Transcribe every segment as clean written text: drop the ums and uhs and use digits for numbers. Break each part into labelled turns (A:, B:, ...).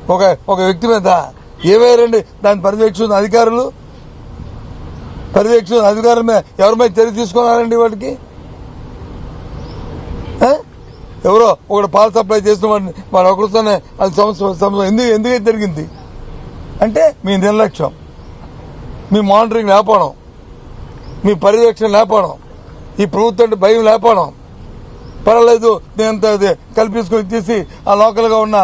A: ఒక వ్యక్తి మీద ఏవేరండి దాని పర్యవేక్షణ అధికారుల మీద ఎవరి మీద చర్య తీసుకున్నారండి వాటికి? ఎవరో ఒకటి పాలు సప్లై చేసిన వాడు ఒకరితోనే అది సమస్య ఎందుకు జరిగింది అంటే మీ నిర్లక్ష్యం, మీ మానిటరింగ్ లేకపోవడం, మీ పర్యవేక్షణ లేకపోవడం, ఈ ప్రభుత్వం అంటే భయం లేకపోవడం. పర్వాలేదు నేను కల్పించుకొని తీసి ఆ లోకల్గా ఉన్న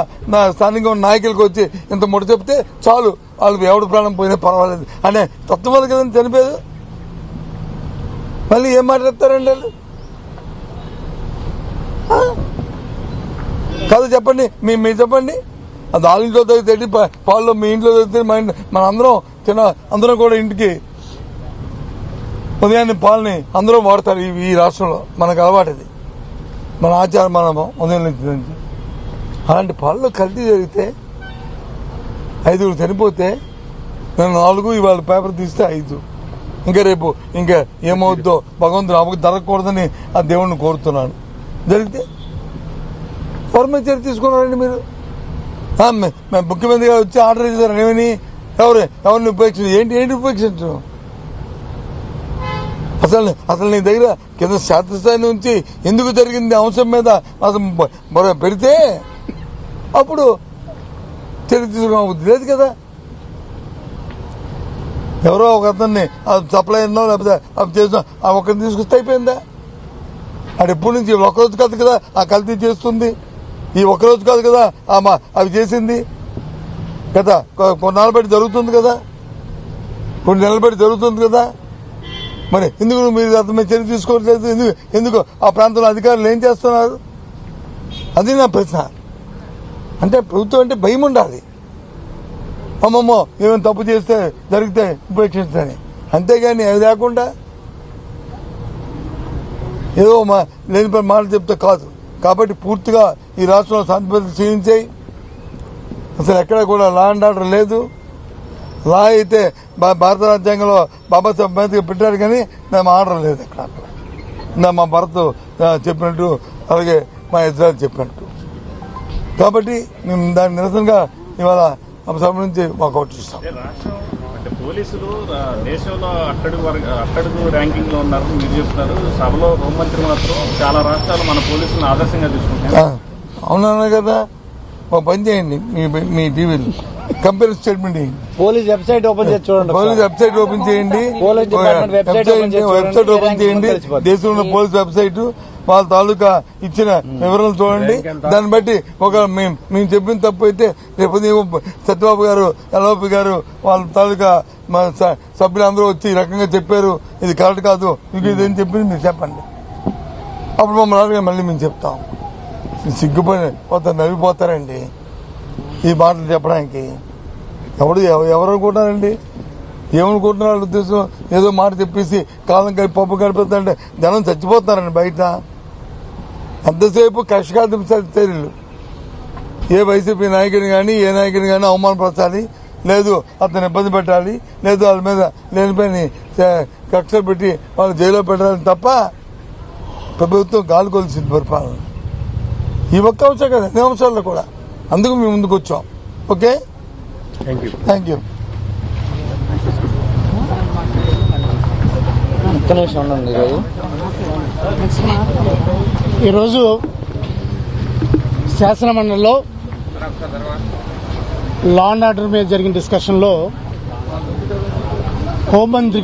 A: స్థానికంగా ఉన్న నాయకులకు వచ్చి ఇంత ముట్ట చెప్తే చాలు, వాళ్ళు ఎవడు ప్రాణం పోయినా పర్వాలేదు అనే తత్వం వల్ల కదండి చనిపోయేది. మళ్ళీ ఏం మాట్లాడతారండి వాళ్ళు? కాదు చెప్పండి, మీరు చెప్పండి. అది వాళ్ళ ఇంట్లో తగ్గితే పాల్లో మీ ఇంట్లో తగ్గితే మన అందరం కూడా ఇంటికి ఉదయాన్నే పాలని అందరూ వాడతారు ఈ రాష్ట్రంలో. మనకు అలవాటుది, మన ఆచారం, మన ఉదయం నుంచి. అలాంటి పాలలో కల్తీ జరిగితే 5 చనిపోతే నేను 4, ఇవాళ పేపర్ తీస్తే 5. ఇంకా రేపు ఇంకా ఏమవుద్దో భగవంతుడు అమ్మకు జరగకూడదని ఆ దేవుడిని కోరుతున్నాను. జరిగితే ఎవరి మీద చర్య తీసుకున్నారండి మీరు? ముఖ్యమంత్రి గారు వచ్చి ఆర్డర్ చేశారు ఏమని? ఎవరిని ఉపేక్షించు? ఏంటి ఉపేక్షించు? అసలు నీ దగ్గర కింద శాస్త్రస్థాయి నుంచి ఎందుకు జరిగింది అంశం మీద అసలు పెడితే అప్పుడు చర్య తీసుకోవద్దు. లేదు కదా, ఎవరో ఒక అతన్ని సప్లై అయినో లేకపోతే అవి చేసిన ఒకరిని తీసుకొస్తే అయిపోయిందా? అది ఎప్పటి నుంచి ఒకరోజు కాదు కదా ఆ కల్తీ చేస్తుంది, ఈ ఒక్కరోజు కాదు కదా అవి చేసింది కదా, కొన్నాళ్ళ బట్టి జరుగుతుంది కదా, కొన్ని నెలల బట్టి జరుగుతుంది కదా. మరి ఎందుకు మీరు అతని మీద చర్య తీసుకోవట్లేదు? ఎందుకు ఆ ప్రాంతంలో అధికారులు ఏం చేస్తున్నారు? అది నా ప్రశ్న. అంటే ప్రభుత్వం అంటే భయం ఉండాలి. అమ్మమ్మో ఏమైనా తప్పు చేస్తే జరిగితే ఉపేక్షించని, అంతేగాని అది లేకుండా ఏదో లేని పని మాటలు చెప్తే కాదు. కాబట్టి పూర్తిగా ఈ రాష్ట్రంలో శాంతి క్షీణించాయి. అసలు ఎక్కడ కూడా లా అండ్ ఆర్డర్ లేదు. లా అయితే భారత రాజ్యాంగంలో బాబాసాహెబ్ అంబేద్కర్ పెట్టారు, కానీ మేము ఆర్డర్ లేదు ఎక్కడ. మా భరత్ చెప్పినట్టు, అలాగే మా ఇజ్రాయల్ చెప్పినట్టు. కాబట్టి మేము దాని నిరసనగా ఇవాళ సభ నుంచి వాకౌట్ చేస్తాం.
B: పోలీసులు దేశంలో అట్టడుగు ర్యాంకింగ్ లో ఉన్నారు మీరు చెప్తున్నారు. సభలో హోంమంత్రి మాత్రం చాలా రాష్ట్రాలు మన పోలీసులను ఆదర్శంగా తీసుకుంటున్నారు.
A: అవునన్నా కదా, ఒక పని చేయండి, మీ టీవీలో కంపెనీ స్టేట్మెంట్ చేయండి.
C: పోలీస్ వెబ్సైట్ ఓపెన్ చేసి చూడండి.
A: పోలీస్ వెబ్సైట్ ఓపెన్ చేయండి. వెబ్సైట్ ఓపెన్ చేయండి. దేశంలో ఉన్న పోలీస్ వెబ్సైట్ వాళ్ళ తాలూకా ఇచ్చిన వివరాలు చూడండి. దాన్ని బట్టి మేము చెప్పిన తప్పు అయితే రేపు సత్యబాబు గారు, ఎల్ఓపి గారు, వాళ్ళ తాలూకా సభ్యులందరూ వచ్చి ఈ రకంగా చెప్పారు, ఇది కరెక్ట్ కాదు, మీకు ఇదేం చెప్పింది మీరు చెప్పండి. అప్పుడు మమ్మల్ని మళ్ళీ మేము చెప్తాం. సిగ్గుపోయి నవ్విపోతారండి ఈ మాటలు చెప్పడానికి. ఎవరు అనుకుంటున్నారండి? ఏమనుకుంటున్నారు వాళ్ళ ఉద్దేశం? ఏదో మాట చెప్పేసి కాలం పప్పు గడిపోతుందంటే జనం చచ్చిపోతున్నారండి బయట. ఎంతసేపు కష్టకాలం చర్యలు. ఏ వైసీపీ నాయకుని కానీ ఏ నాయకుని కానీ అవమానపరచాలి, లేదు అతను ఇబ్బంది పెట్టాలి, లేదు వాళ్ళ మీద లేనిపోయిన కక్షలు పెట్టి వాళ్ళు జైల్లో పెట్టాలని తప్ప ప్రభుత్వం గాలి కొలిసింది పరిపాలన. ఈ ఒక్క అంశం కదా, అన్ని అంశాల్లో కూడా. అందుకు మేము ముందుకు వచ్చాం. Okay, thank you.
D: ఈరోజు శాసనమండలిలో లా అండ్ ఆర్డర్ మీద జరిగిన డిస్కషన్లో హోంమంత్రి